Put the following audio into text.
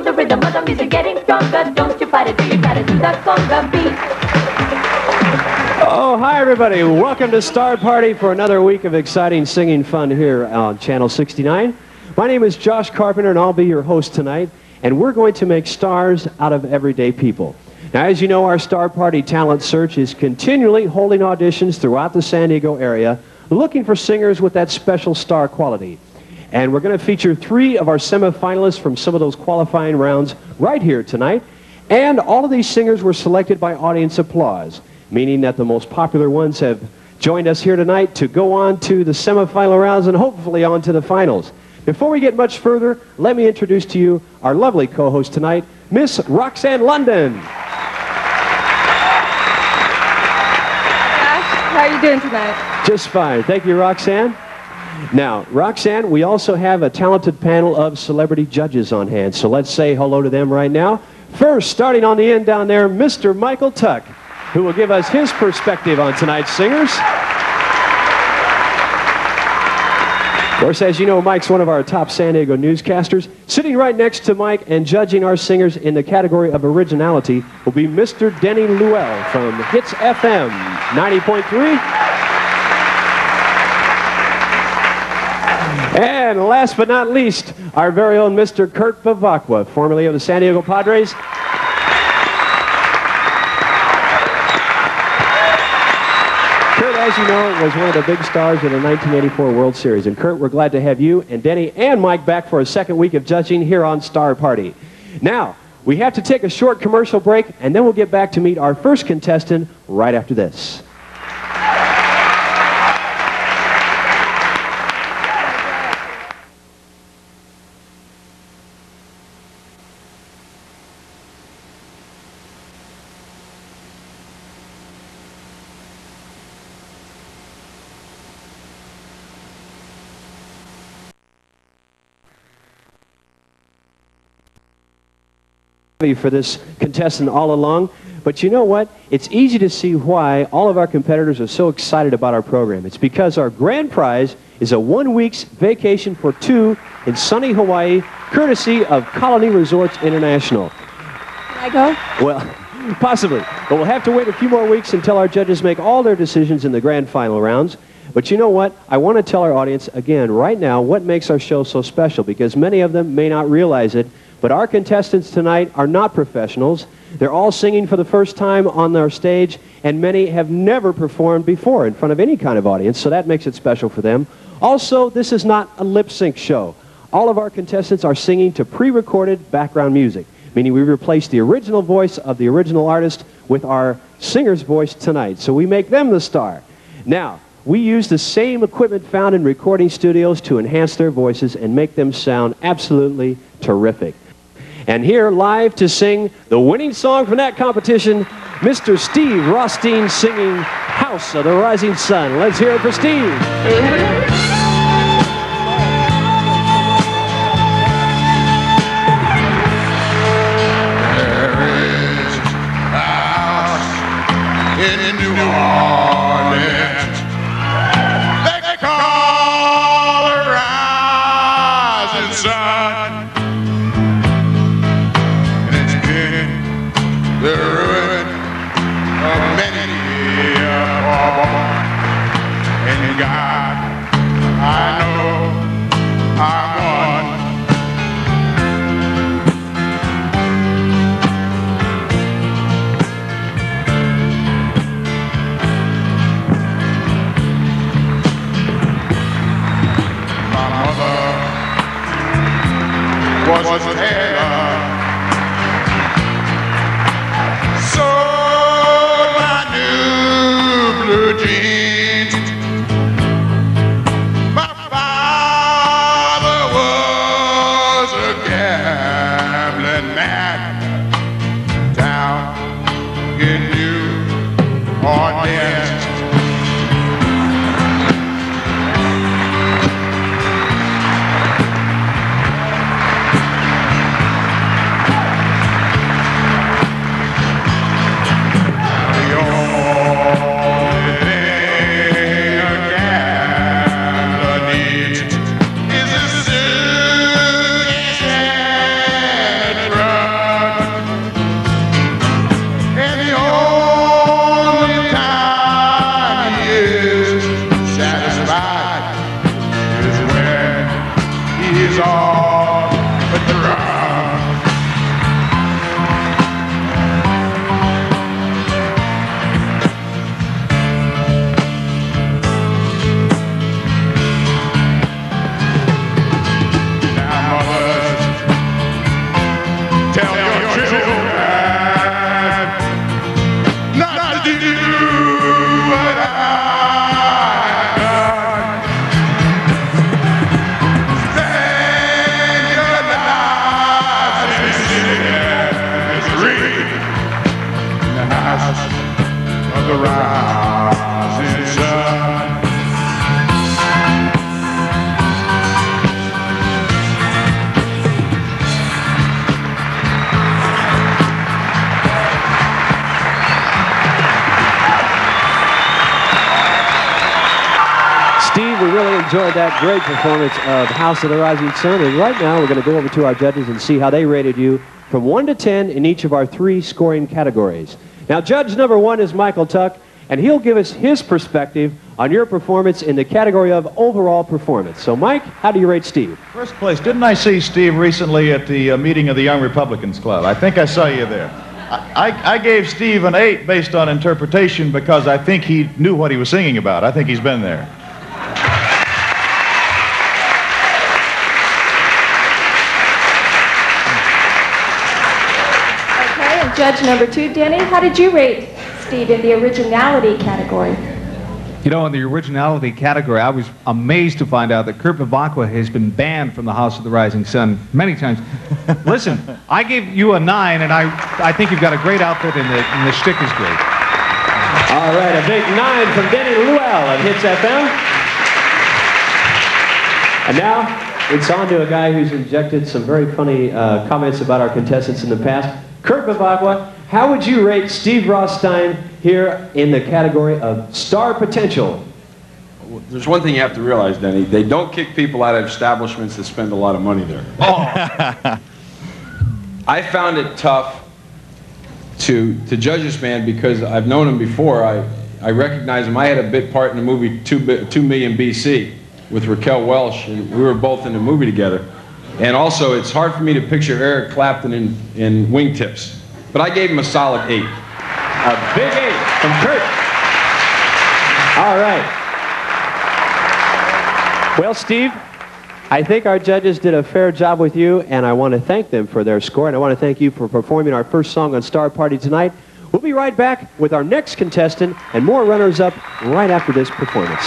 the rhythm of the music getting stronger. Don't you fight it, do you try to do the conga beat? Oh, hi everybody. Welcome to Star Party for another week of exciting singing fun here on Channel 69. My name is Josh Carpenter and I'll be your host tonight. And we're going to make stars out of everyday people. Now, as you know, our Star Party Talent Search is continually holding auditions throughout the San Diego area, looking for singers with that special star quality. And we're going to feature 3 of our semifinalists from some of those qualifying rounds right here tonight. And all of these singers were selected by audience applause, meaning that the most popular ones have joined us here tonight to go on to the semifinal rounds and hopefully on to the finals. Before we get much further, let me introduce to you our lovely co-host tonight, Miss Roxanne London. How are you doing tonight? Just fine. Thank you, Roxanne. Now, Roxanne, we also have a talented panel of celebrity judges on hand, so let's say hello to them right now. First, starting on the end down there, Mr. Michael Tuck, who will give us his perspective on tonight's singers. Of course, as you know, Mike's one of our top San Diego newscasters. Sitting right next to Mike and judging our singers in the category of originality will be Mr. Denny Llewell from Hits FM 90.3. And last but not least, our very own Mr. Kurt Bavacqua, formerly of the San Diego Padres. Kurt, as you know, was one of the big stars of the 1984 World Series. And Kurt, we're glad to have you and Denny and Mike back for a second week of judging here on Star Party. Now, we have to take a short commercial break, and then we'll get back to meet our first contestant right after this. For this contestant all along, but you know what? It's easy to see why all of our competitors are so excited about our program. It's because our grand prize is a 1 week's vacation for 2 in sunny Hawaii, courtesy of Colony Resorts International. Can I go? Well, possibly, but we'll have to wait a few more weeks until our judges make all their decisions in the grand final rounds. But you know what? I want to tell our audience again right now what makes our show so special, because many of them may not realize it. But our contestants tonight are not professionals. They're all singing for the first time on our stage, and many have never performed before in front of any kind of audience, so that makes it special for them. Also, this is not a lip-sync show. All of our contestants are singing to pre-recorded background music, meaning we replace the original voice of the original artist with our singer's voice tonight, so we make them the star. Now, we use the same equipment found in recording studios to enhance their voices and make them sound absolutely terrific. And here, live to sing the winning song from that competition, Mr. Steve Rothstein singing House of the Rising Sun. Let's hear it for Steve. There is a house in New Orleans they call the Rising Sun. The ruin of many a poor boy. And God, I know I'm one. My mother was a tailor. Blue jeans. My father was a gambling man down in New Orleans. Is a suit and rising sun. Steve, we really enjoyed that great performance of House of the Rising Sun. And right now, we're going to go over to our judges and see how they rated you from 1 to 10 in each of our 3 scoring categories. Now, judge number 1 is Michael Tuck, and he'll give us his perspective on your performance in the category of overall performance. So, Mike, how do you rate Steve? First place, didn't I see Steve recently at the meeting of the Young Republicans Club? I think I saw you there. I gave Steve an 8 based on interpretation because I think he knew what he was singing about. I think he's been there. Judge number 2, Denny, how did you rate Steve in the originality category? You know, in the originality category, I was amazed to find out that Kurt Bevacqua has been banned from the House of the Rising Sun many times. Listen, I gave you a 9, and I think you've got a great outfit, and the shtick is great. All right, a big 9 from Denny Llewell of Hits FM. And now, it's on to a guy who's injected some very funny comments about our contestants in the past. Kurt Bevacqua, how would you rate Steve Rothstein here in the category of star potential? There's one thing you have to realize, Denny. They don't kick people out of establishments that spend a lot of money there. Oh. I found it tough to judge this man because I've known him before. I recognize him. I had a bit part in the movie 2 Million BC with Raquel Welch, and we were both in the movie together. And also, it's hard for me to picture Eric Clapton in wingtips. But I gave him a solid 8. A big 8 from Kurt. All right. Well, Steve, I think our judges did a fair job with you, and I want to thank them for their score, and I want to thank you for performing our first song on Star Party tonight. We'll be right back with our next contestant and more runners-up right after this performance.